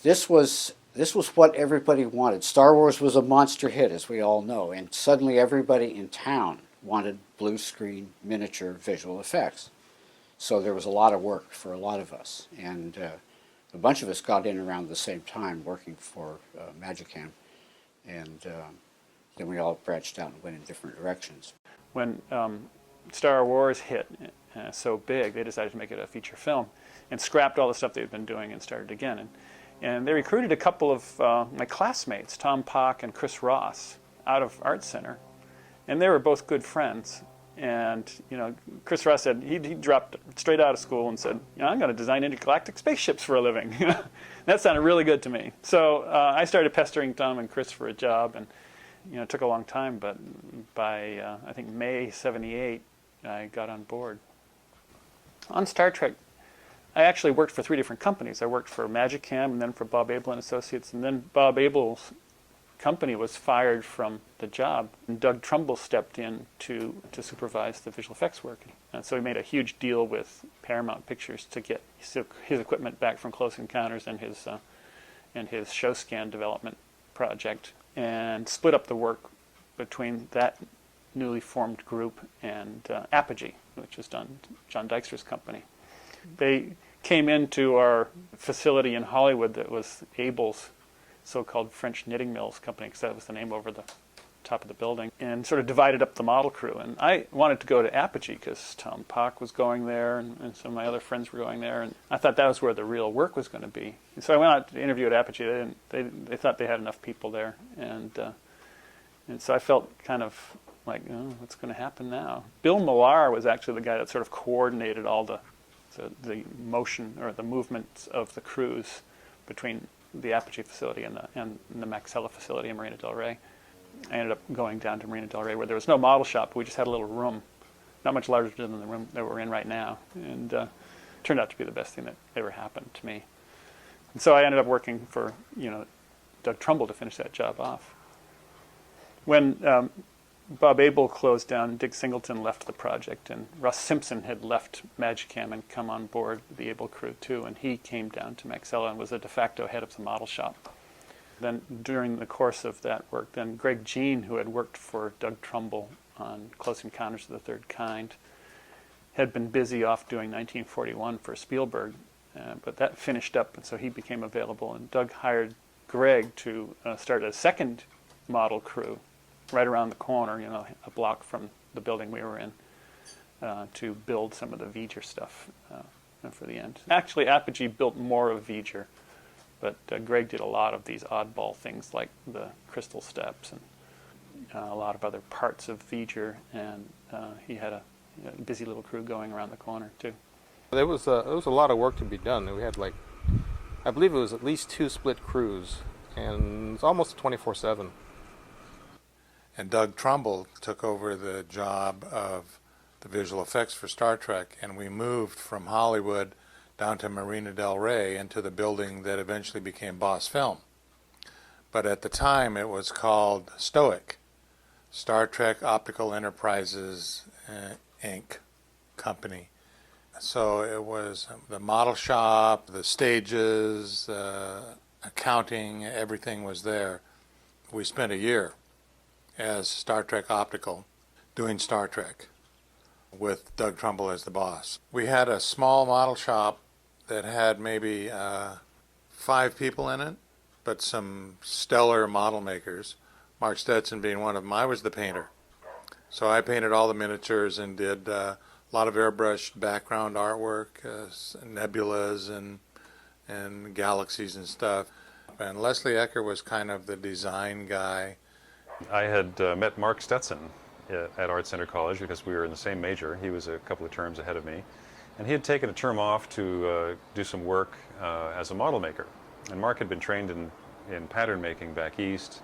this was what everybody wanted. Star Wars was a monster hit, as we all know, and suddenly everybody in town wanted blue screen miniature visual effects. So there was a lot of work for a lot of us, and a bunch of us got in around the same time working for Magicam, and then we all branched out and went in different directions. When Star Wars hit so big, they decided to make it a feature film and scrapped all the stuff they'd been doing and started again. And they recruited a couple of my classmates, Tom Pock and Chris Ross, out of Art Center, and they were both good friends. And Chris Ross said he dropped straight out of school and said, I'm going to design intergalactic spaceships for a living. That sounded really good to me. So I started pestering Tom and Chris for a job, and it took a long time, but by I think May '78, I got on board. On Star Trek, I actually worked for 3 different companies. I worked for Magicam, and then for Bob Abel and Associates, and then Bob Abel's company was fired from the job, and Doug Trumbull stepped in to supervise the visual effects work. And so he made a huge deal with Paramount Pictures to get his equipment back from Close Encounters and his show scan development project, and split up the work between that newly formed group and Apogee, which is John Dykstra's company. They came into our facility in Hollywood that was Abel's so-called French knitting mills company, because that was the name over the top of the building, and sort of divided up the model crew. And I wanted to go to Apogee because Tom Pock was going there, and some of my other friends were going there, and I thought that was where the real work was going to be. And so I went out to interview at Apogee. They thought they had enough people there, and so I felt kind of like, oh, what's going to happen now? Bill Millar was actually the guy that sort of coordinated all the motion or the movements of the crews between the Apogee facility and the Macrae facility in Marina del Rey. I ended up going down to Marina del Rey, where there was no model shop. We just had a little room, not much larger than the room that we're in right now, and turned out to be the best thing that ever happened to me. And so I ended up working for Doug Trumbull to finish that job off. When Bob Abel closed down, Dick Singleton left the project, and Russ Simpson had left Magicam and come on board the Abel crew too, and he came down to Macrae and was the de facto head of the model shop. Then during the course of that work, then Greg Jein, who had worked for Doug Trumbull on Close Encounters of the Third Kind, had been busy off doing 1941 for Spielberg, but that finished up, and so he became available, and Doug hired Greg to start a second model crew right around the corner, a block from the building we were in, to build some of the V'ger stuff for the end. Actually, Apogee built more of V'ger, but Greg did a lot of these oddball things like the crystal steps and a lot of other parts of V'ger, and he had a busy little crew going around the corner too. There was a lot of work to be done. We had I believe it was at least 2 split crews, and it's almost 24/7. And Doug Trumbull took over the job of the visual effects for Star Trek, and we moved from Hollywood down to Marina del Rey into the building that eventually became Boss Film. But at the time it was called STOIC, Star Trek Optical Enterprises Inc. company. So it was the model shop, the stages, accounting, everything was there. We spent a year as Star Trek Optical doing Star Trek with Doug Trumbull as the boss. We had a small model shop that had maybe 5 people in it, but some stellar model makers, Mark Stetson being one of them. I was the painter. So I painted all the miniatures and did a lot of airbrushed background artwork, nebulas and galaxies and stuff. And Leslie Ekker was kind of the design guy. I had met Mark Stetson at Art Center College because we were in the same major. He was a couple of terms ahead of me. And he had taken a term off to do some work as a model maker. And Mark had been trained in pattern making back east.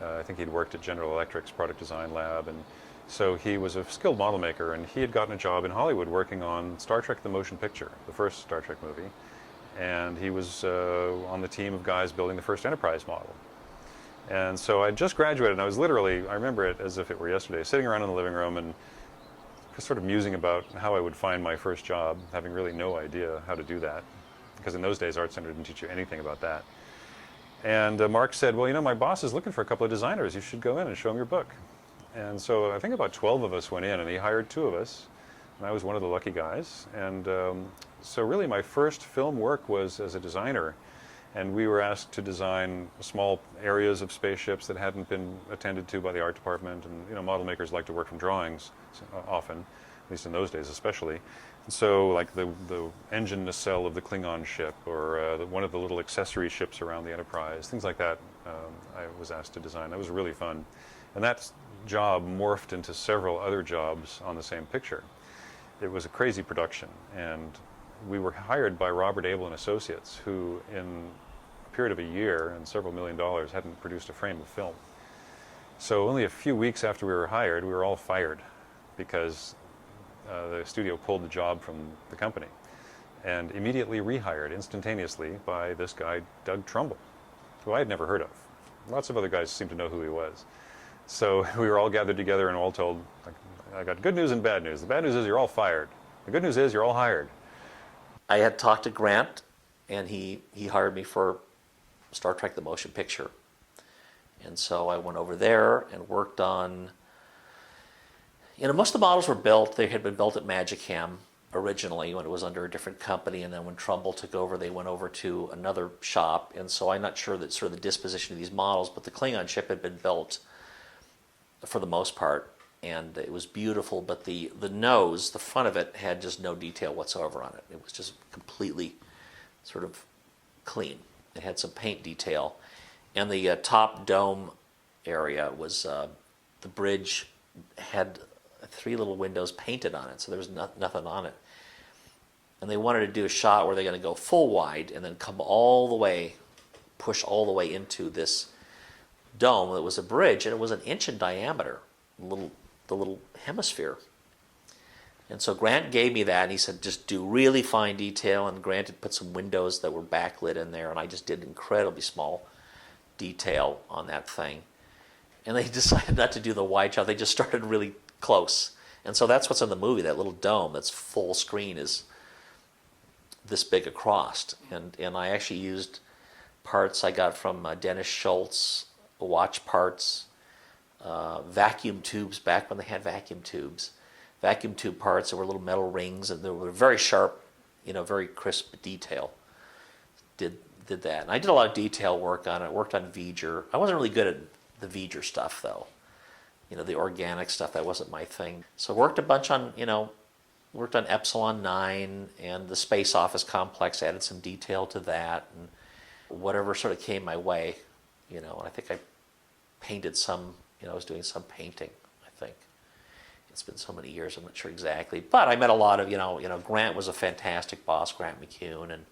I think he'd worked at General Electric's product design lab. And so he was a skilled model maker, and he had gotten a job in Hollywood working on Star Trek the Motion Picture, the first Star Trek movie. And he was on the team of guys building the first Enterprise model. And so I just graduated, and I was literally, I remember it as if it were yesterday, sitting around in the living room and just sort of musing about how I would find my first job, having really no idea how to do that. Because in those days, Art Center didn't teach you anything about that. And Mark said, well, you know, my boss is looking for a couple of designers. You should go in and show him your book. And so I think about 12 of us went in, and he hired 2 of us. And I was one of the lucky guys. And so really my first film work was as a designer. And we were asked to design small areas of spaceships that hadn't been attended to by the art department. And, you know, model makers like to work from drawings often, at least in those days especially. And so like the engine nacelle of the Klingon ship, or one of the little accessory ships around the Enterprise, things like that, I was asked to design. That was really fun. And that job morphed into several other jobs on the same picture. It was a crazy production, and we were hired by Robert, Abel and Associates, who in a period of a year and several $1 million hadn't produced a frame of film. So only a few weeks after we were hired, we were all fired because the studio pulled the job from the company, and immediately rehired instantaneously by this guy, Doug Trumbull, who I had never heard of. Lots of other guys seemed to know who he was. So we were all gathered together and all told, I got good news and bad news. The bad news is you're all fired. The good news is you're all hired. I had talked to Grant, and he hired me for Star Trek the Motion Picture. And so I went over there and worked on, you know, most of the models were built, they had been built at Magicam originally when it was under a different company, and then when Trumbull took over, they went over to another shop. And so I'm not sure that sort of the disposition of these models, but the Klingon ship had been built for the most part, and it was beautiful, but the nose, the front of it, had just no detail whatsoever on it. It was just completely sort of clean. It had some paint detail. And the top dome area was, the bridge had 3 little windows painted on it, so there was nothing on it. And they wanted to do a shot where they're going to go full wide and then come all the way, push all the way into this dome that was a bridge, and it was 1 inch in diameter, the little hemisphere. And so Grant gave me that, and he said, just do really fine detail. And Grant had put some windows that were backlit in there, and I just did incredibly small detail on that thing. And they decided not to do the wide shot. They just started really close. And so that's what's in the movie, that little dome that's full screen is this big across. And I actually used parts I got from Dennis Schultz, watch parts, vacuum tubes back when they had vacuum tubes. Vacuum tube parts, there were little metal rings, and they were very sharp, you know, very crisp detail. Did that. And I did a lot of detail work on it. Worked on V'ger. I wasn't really good at the V'ger stuff, though. You know, the organic stuff, that wasn't my thing. So worked a bunch on, you know, worked on Epsilon 9 and the Space Office Complex, added some detail to that, and whatever sort of came my way, you know. And I think I painted some, you know, I was doing some painting, I think. It's been so many years, I'm not sure exactly. But I met a lot of, you know, Grant was a fantastic boss, Grant McCune, and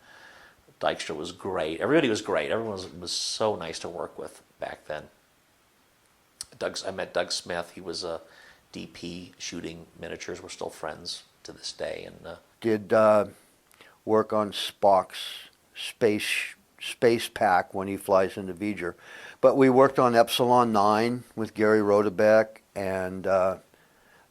Dykstra was great. Everybody was great. Everyone was so nice to work with back then. I met Doug Smith. He was a DP shooting miniatures. We're still friends to this day. And did work on Spock's space pack when he flies into V'ger. But we worked on Epsilon 9 with Gary Rodebeck, and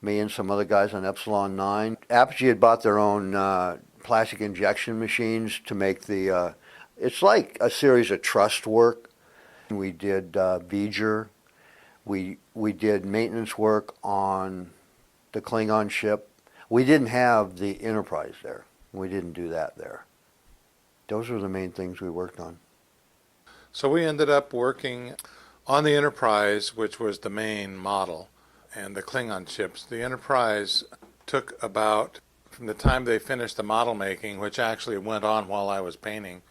me and some other guys on Epsilon 9. Apogee had bought their own plastic injection machines to make the, it's like a series of trust work. We did V'ger. We did maintenance work on the Klingon ship. We didn't have the Enterprise there. We didn't do that there. Those were the main things we worked on. So we ended up working on the Enterprise, which was the main model, and the Klingon ships. The Enterprise took about, from the time they finished the model making, which actually went on while I was painting,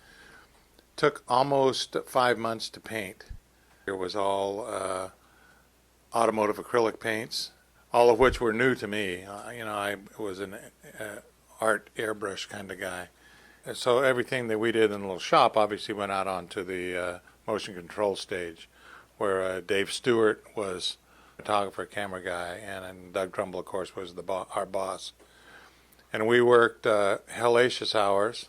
took almost 5 months to paint. It was all automotive acrylic paints, all of which were new to me. You know, I was an art airbrush kind of guy. And so everything that we did in the little shop obviously went out onto the motion control stage, where Dave Stewart was photographer, camera guy, and Doug Trumbull, of course, was our boss. And we worked hellacious hours,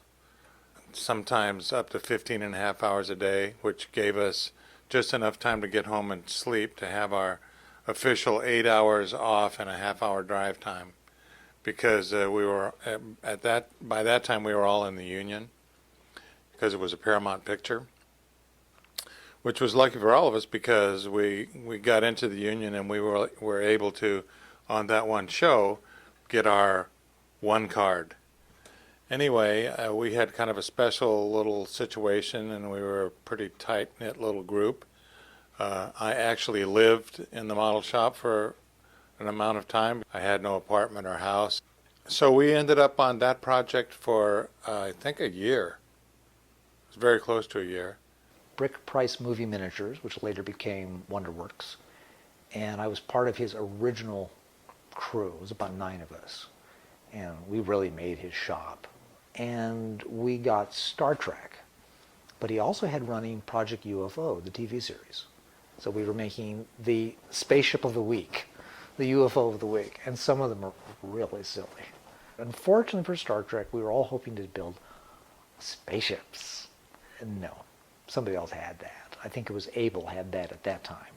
sometimes up to 15 and a half hours a day, which gave us just enough time to get home and sleep to have our official 8 hours off and a half-hour drive time, because we were by that time we were all in the union, because it was a Paramount picture. which was lucky for all of us because we got into the union and we were able to, on that one show, get our one card. Anyway, we had kind of a special little situation, and we were a pretty tight-knit little group. I actually lived in the model shop for an amount of time. I had no apartment or house. So we ended up on that project for, I think, a year. It was very close to a year. Brick Price Movie Miniatures, which later became Wonderworks, and I was part of his original crew. It was about 9 of us, and we really made his shop. And we got Star Trek, but he also had running Project UFO, the TV series. So we were making the spaceship of the week, the UFO of the week, and some of them are really silly. Unfortunately for Star Trek, we were all hoping to build spaceships. And no, somebody else had that. I think it was Abel had that at that time.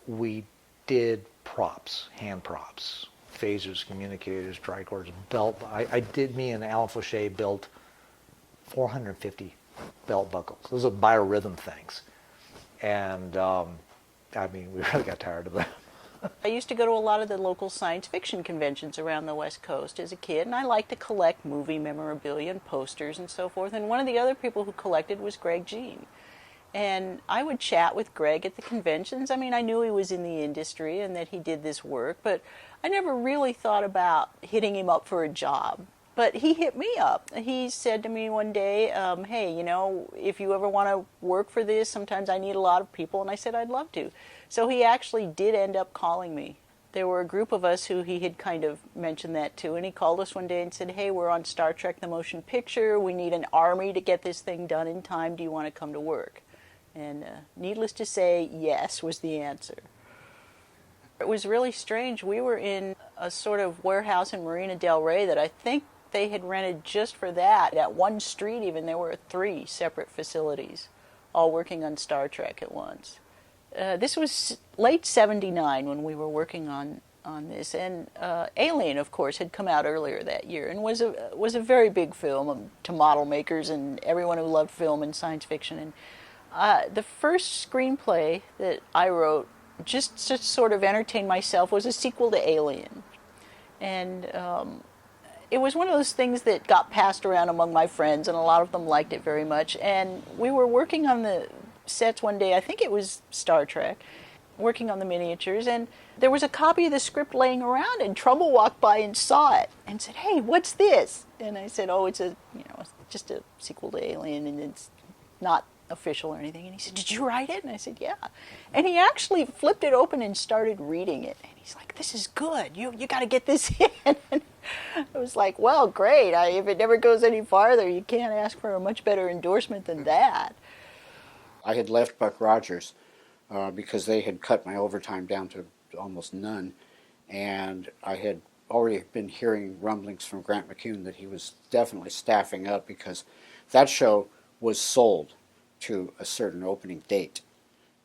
We did props, hand props, phasers, communicators, tricorders, belt. Me and Alan Fauché built 450 belt buckles. Those are biorhythm things. And, we really got tired of that. I used to go to a lot of the local science fiction conventions around the West Coast as a kid, and I liked to collect movie memorabilia and posters and so forth. And one of the other people who collected was Jein. And I would chat with Greg at the conventions. I mean, I knew he was in the industry and that he did this work, but I never really thought about hitting him up for a job. But he hit me up. He said to me one day, hey, if you ever want to work for this, sometimes I need a lot of people. And I said, I'd love to. So he actually did end up calling me. There were a group of us who he had kind of mentioned that to, and he called us one day and said, hey, we're on Star Trek the Motion Picture. We need an army to get this thing done in time. Do you want to come to work? And needless to say, yes was the answer. It was really strange. We were in a sort of warehouse in Marina del Rey that I think they had rented just for that. At one street even, there were 3 separate facilities, all working on Star Trek at once. This was late '79 when we were working on this, and Alien, of course, had come out earlier that year and was a very big film to model makers and everyone who loved film and science fiction. And the first screenplay that I wrote, just to sort of entertain myself, was a sequel to Alien. And it was one of those things that got passed around among my friends, and a lot of them liked it very much. And we were working on the sets one day, I think it was Star Trek, working on the miniatures, and there was a copy of the script laying around, and Trumbull walked by and saw it and said, hey, what's this? And I said, oh, it's just a sequel to Alien, and it's not official or anything. And he said, did you write it? And I said, yeah. And he actually flipped it open and started reading it. And he's like, this is good. You got to get this in. And I was like, well, great. If it never goes any farther, you can't ask for a much better endorsement than that. I had left Buck Rogers because they had cut my overtime down to almost none, and I had already been hearing rumblings from Grant McCune that he was definitely staffing up because that show was sold to a certain opening date,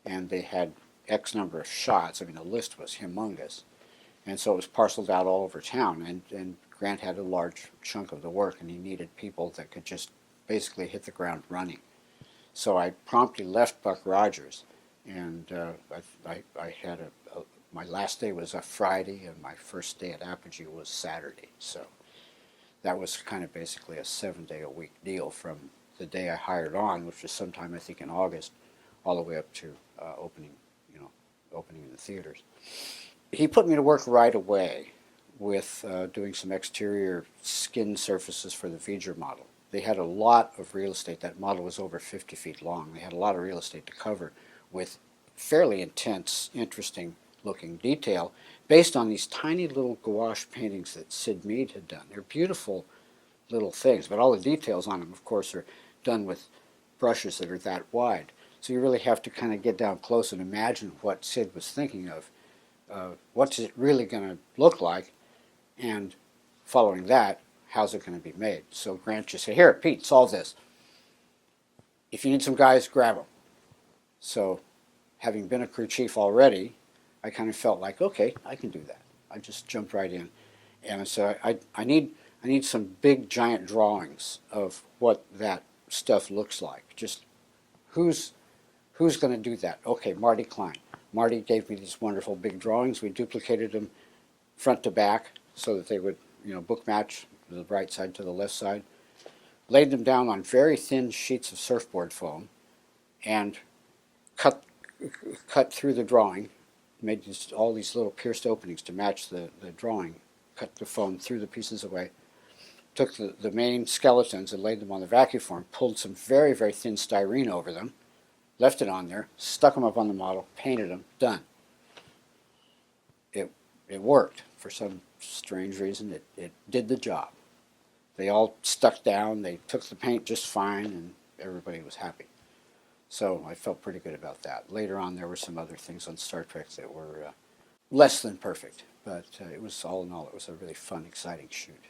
and they had X number of shots. I mean, the list was humongous, and so it was parceled out all over town, and Grant had a large chunk of the work, and he needed people that could just basically hit the ground running. So I promptly left Buck Rogers, and I had my last day was a Friday, and my first day at Apogee was Saturday. So that was kind of basically a 7-day-a-week deal from the day I hired on, which was sometime I think in August, all the way up to opening in the theaters. He put me to work right away with doing some exterior skin surfaces for the Virgil model. They had a lot of real estate. That model was over 50 feet long. They had a lot of real estate to cover with fairly intense, interesting looking detail based on these tiny little gouache paintings that Sid Mead had done. They're beautiful little things, but all the details on them, of course, are done with brushes that are that wide. So you really have to kind of get down close and imagine what Sid was thinking of. What's it really going to look like? And following that, how's it going to be made? So Grant just said, here, Pete, solve this. If you need some guys, grab them. So having been a crew chief already, I kind of felt like, okay, I can do that. I just jumped right in. And so I need some big, giant drawings of what that stuff looks like. Just who's Who's going to do that? Okay, Marty Klein. Marty gave me these wonderful big drawings. We duplicated them front to back so that they would, book match the right side to the left side. Laid them down on very thin sheets of surfboard foam and cut through the drawing, made all these little pierced openings to match the drawing, cut the foam through the pieces away, took the main skeletons and laid them on the vacuum form, pulled some very, very thin styrene over them, left it on there, stuck them up on the model, painted them, done. It worked. For some strange reason, it did the job. They all stuck down, they took the paint just fine, and everybody was happy. So I felt pretty good about that. Later on, there were some other things on Star Trek that were less than perfect, but it was, all in all, it was a really fun, exciting shoot.